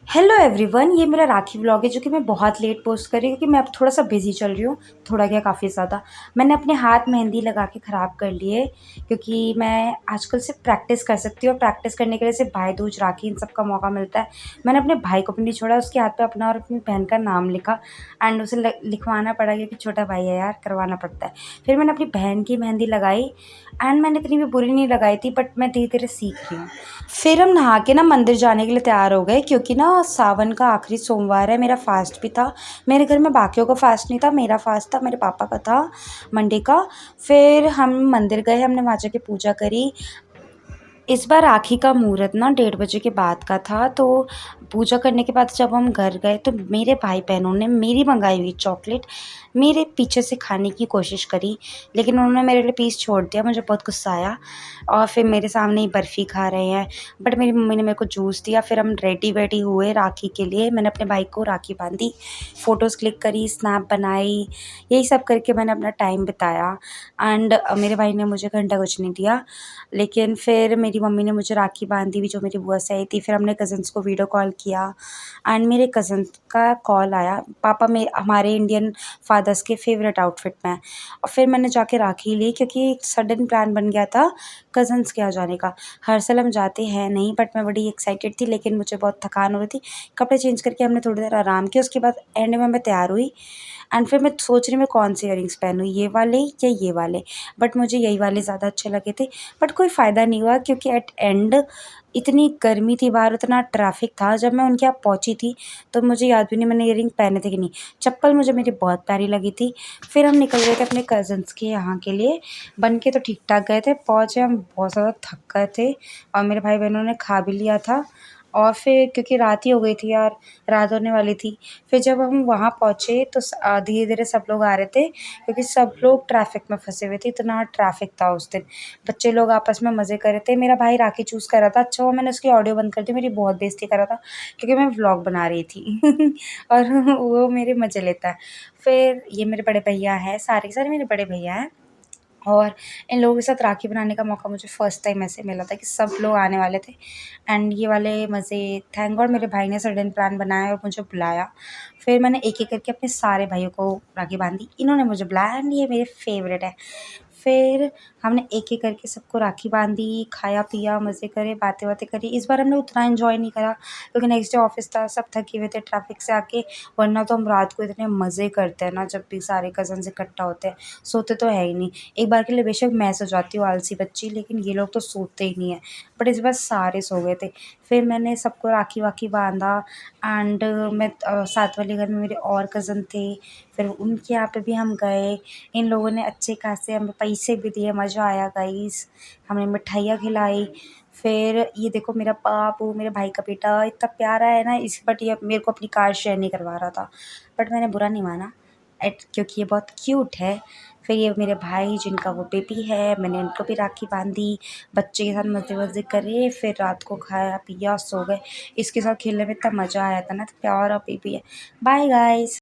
Hello everyone, ये मेरा राखी vlog है जो कि मैं बहुत लेट पोस्ट कर रही हूँ क्योंकि मैं अब थोड़ा सा बिजी चल रही हूँ। थोड़ा क्या, काफ़ी ज़्यादा। मैंने अपने हाथ मेहंदी लगा के ख़राब कर लिए क्योंकि मैं आजकल सिर्फ प्रैक्टिस कर सकती हूँ और प्रैक्टिस करने के लिए सिर्फ भाई दूज, राखी इन सब का मौका मिलता है। मैंने अपने भाई को भी नहीं छोड़ा, उसके हाथ पे अपना और अपनी बहन का नाम लिखा। एंड उसे लिखवाना पड़ा क्योंकि छोटा भाई है यार, करवाना पड़ता है। फिर मैंने अपनी बहन की मेहंदी लगाई एंड मैंने इतनी भी बुरी नहीं लगाई थी, बट मैं धीरे धीरे सीख रही हूँ। फिर हम नहा के ना मंदिर जाने के लिए तैयार हो गए क्योंकि ना सावन का आखिरी सोमवार है। मेरा फास्ट भी था। मेरे घर में बाकियों का फास्ट नहीं था, मेरा फास्ट था, मेरे पापा का था मंडे का। फिर हम मंदिर गए, हमने वहाँ जाके पूजा करी। इस बार राखी का मुहूर्त ना 1:30 के बाद का था, तो पूजा करने के बाद जब हम घर गए तो मेरे भाई बहनों ने मेरी मंगाई हुई चॉकलेट मेरे पीछे से खाने की कोशिश करी, लेकिन उन्होंने मेरे लिए पीस छोड़ दिया। मुझे बहुत गुस्सा आया और फिर मेरे सामने ही बर्फ़ी खा रहे हैं। बट मेरी मम्मी ने मेरे को जूस दिया। फिर हम रेडी वेडी हुए राखी के लिए। मैंने अपने भाई को राखी बांधी, फ़ोटोज़ क्लिक करी, स्नैप बनाई, यही सब करके मैंने अपना टाइम बिताया। एंड मेरे भाई ने मुझे घंटा कुछ नहीं दिया, लेकिन फिर मेरी मम्मी ने मुझे राखी बांधी भी, जो मेरी बुआ से आई थी। फिर हमने कज़न्स को वीडियो कॉल किया एंड मेरे कज़न का कॉल आया। पापा में हमारे इंडियन फादर्स के फेवरेट आउटफिट में है। और फिर मैंने जाके राखी ली क्योंकि एक सडन प्लान बन गया था कज़न्स के यहाँ जाने का। हर साल हम जाते हैं नहीं, बट मैं बड़ी एक्साइटेड थी, लेकिन मुझे बहुत थकान हो रही थी। कपड़े चेंज करके हमने थोड़ी देर आराम किया, उसके बाद एंड में मैं तैयार हुई। एंड फिर मैं सोच रही मैं कौन से इयररिंग्स पहनूँ, ये वाले या ये वाले। बट मुझे यही वाले ज़्यादा अच्छे लगे थे। बट कोई फ़ायदा नहीं हुआ क्योंकि एट एंड इतनी गर्मी थी बाहर, इतना ट्रैफिक था। जब मैं उनके यहाँ पहुँची थी तो मुझे याद भी नहीं मैंने इयररिंग पहने थे कि नहीं। चप्पल मुझे मेरी बहुत प्यारी लगी थी। फिर हम निकल गए थे अपने कज़न्स के यहाँ के लिए। बन के तो ठीक ठाक गए थे, पहुँचे हम बहुत ज़्यादा थक गए थे और मेरे भाई बहनों ने खा भी लिया था। और फिर क्योंकि रात ही हो गई थी यार, रात होने वाली थी। फिर जब हम वहाँ पहुँचे तो धीरे-धीरे सब लोग आ रहे थे क्योंकि सब लोग ट्रैफ़िक में फँसे हुए थे, इतना ट्रैफ़िक था उस दिन। बच्चे लोग आपस में मज़े कर रहे थे। मेरा भाई राखी चूज़ कर रहा था। अच्छा हुआ मैंने उसकी ऑडियो बंद कर दी, मेरी बहुत बेइज़्ज़ती कर रहा था क्योंकि मैं व्लॉग बना रही थी और वो मेरे मज़े लेता है। फिर ये मेरे बड़े भैया हैं, सारे के सारे मेरे बड़े भैया हैं। और इन लोगों के साथ राखी बनाने का मौका मुझे फ़र्स्ट टाइम ऐसे मिला था कि सब लोग आने वाले थे। एंड ये वाले मज़े, थैंक गॉड मेरे भाई ने सडन प्लान बनाया और मुझे बुलाया। फिर मैंने एक-एक करके अपने सारे भाइयों को राखी बांधी। इन्होंने मुझे बुलाया एंड ये मेरे फ़ेवरेट है। फिर हमने एक-एक करके सबको राखी बांधी, खाया-पिया, मज़े करे, बातें-वातें करी। इस बार हमने उतना एन्जॉय नहीं करा क्योंकि नेक्स्ट डे ऑफ़िस था, सब थके हुए थे ट्रैफ़िक से आके। वरना तो हम रात को इतने मज़े करते हैं ना जब भी सारे कज़न्स इकट्ठा होते हैं। सोते तो है ही नहीं। एक बार के लिए बेशक मैं सो जाती हूँ आलसी बच्ची, लेकिन ये लोग तो सोते ही नहीं हैं। बट इस बार सारे सो गए थे। फिर मैंने सबको राखी-वाखी बाँधा एंड मैं साथ वाले घर में मेरे और कज़न थे, फिर उनके यहाँ पे भी हम गए। इन लोगों ने अच्छे खासे हमें पैसे भी दिए, मज़ा आया गाइस। हमें मिठाइयाँ खिलाई। फिर ये देखो मेरा बाबू, मेरे भाई का बेटा इतना प्यारा है ना, बट ये मेरे को अपनी कार शेयर नहीं करवा रहा था। बट मैंने बुरा नहीं माना क्योंकि ये बहुत क्यूट है। फिर ये मेरे भाई जिनका वो बेबी है, मैंने उनको भी राखी बांधी। बच्चे के साथ मज़े-वज़े करे, फिर रात को खाया पिया, सो गए। इसके साथ खेलने में इतना मज़ा आया था ना, प्यारा बेबी है। Bye guys.